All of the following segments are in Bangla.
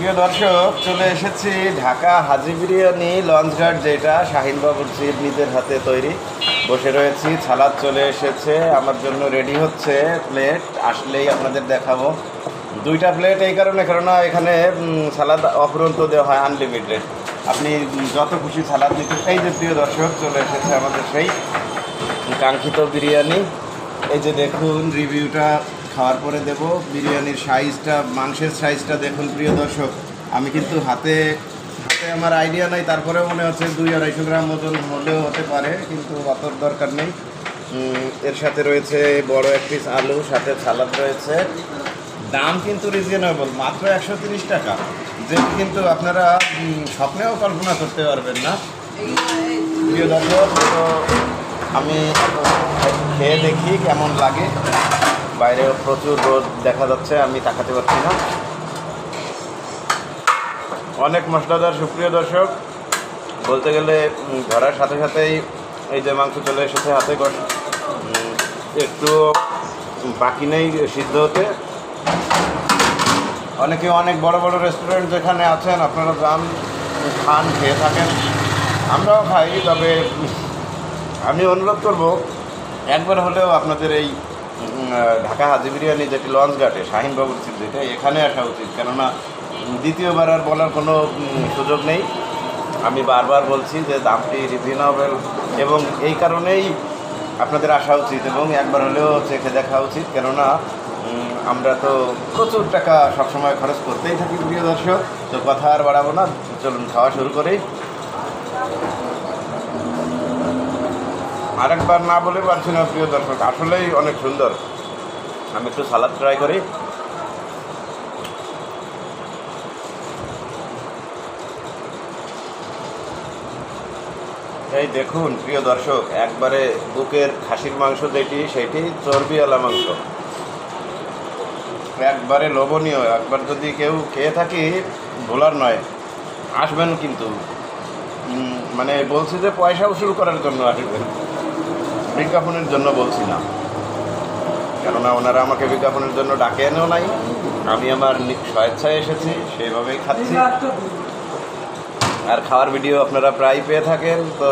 প্রিয় দর্শক, চলে এসেছি ঢাকা হাজি বিরিয়ানি লঞ্চঘাট, যেটা শাহিন বাবুর্চির নিজের হাতে তৈরি। বসে রয়েছি, সালাদ চলে এসেছে আমার জন্য, রেডি হচ্ছে। প্লেট আসলেই আপনাদের দেখাবো। দুইটা প্লেট এই কারণে, কেননা এখানে সালাদ অফুরন্ত দেওয়া হয়, আনলিমিটেড। আপনি যত খুশি সালাদ নিতে। এই যে প্রিয় দর্শক, চলে এসেছে আমাদের সেই কাঙ্ক্ষিত বিরিয়ানি। এই যে দেখুন, রিভিউটা খাওয়ার পরে দেব। বিরিয়ানির সাইজটা, মাংসের সাইজটা দেখুন প্রিয় দর্শক। আমি কিন্তু হাতে আমার আইডিয়া নাই, তারপরেও মনে হচ্ছে 200-250 গ্রাম ওজন হলেও হতে পারে, কিন্তু অত দরকার নেই। এর সাথে রয়েছে বড় এক পিস আলু, সাথে সালাদ রয়েছে। দাম কিন্তু রিজনেবল, মাত্র 130 টাকা, যেটি কিন্তু আপনারা স্বপ্নেও কল্পনা করতে পারবেন না। প্রিয় দর্শক, তো আমি খেয়ে দেখি কেমন লাগে। বাইরেও প্রচুর রোদ দেখা যাচ্ছে, আমি তাকাতে পারছি না। অনেক মশলাদার। সুপ্রিয় দর্শক, বলতে গেলে ধরার সাথে সাথেই এই যে মাংস চলে এসেছে হাতে, একটু বাকি নেই সিদ্ধ হতে। অনেকে অনেক বড় বড় রেস্টুরেন্ট যেখানে আছেন, আপনারা যান, খান, খেয়ে থাকেন, আমরাও খাই। তবে আমি অনুরোধ করব, একবার হলেও আপনাদের এই ঢাকা হাজি বিরিয়ানি, যেটি লঞ্চঘাটে শাহিন বাবুর্চির, যেটা এখানে আসা উচিত। কেননা দ্বিতীয়বার আর বলার কোনো সুযোগ নেই। আমি বারবার বলছি যে দামটি রিজনেবল, এবং এই কারণেই আপনাদের আসা উচিত এবং একবার হলেও চেখে দেখা উচিত। কেননা আমরা তো প্রচুর টাকা সবসময় খরচ করতেই থাকি প্রিয় দর্শক। তো কথা আর বাড়াবো না, চলুন খাওয়া শুরু করি। আরেকবার না বলে পারছি না প্রিয় দর্শক, আসলেই অনেক সুন্দর। আমি একটু সালাদ ট্রাই করি। এই দেখুন প্রিয় দর্শক, একবারে বুকের খাসির মাংস যেটি, সেটি চর্বিওয়ালা মাংস, একবারে লোভনীয়। একবার যদি কেউ খেয়ে থাকি, ভোলার নয়। আসবেন কিন্তু, মানে বলছি যে পয়সা উসুল করার জন্য আসবেন, বিজ্ঞাপনের জন্য বলছি না। কেননা ওনারা আমাকে বিজ্ঞাপনের জন্য ডাকে এনেও নাই, আমি আমার স্বেচ্ছায় এসেছি, সেইভাবেই খাচ্ছি। আর খাওয়ার ভিডিও আপনারা প্রায় পেয়ে থাকেন। তো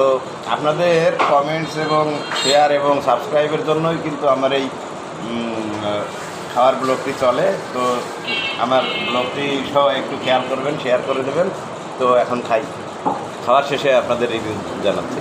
আপনাদের কমেন্টস এবং শেয়ার এবং সাবস্ক্রাইবের জন্যই কিন্তু আমার এই খাওয়ার ব্লগটি চলে। তো আমার ব্লগটি সহ একটু খেয়াল করবেন, শেয়ার করে দেবেন। তো এখন খাই, খাওয়ার শেষে আপনাদের রিভিউ জানাচ্ছি।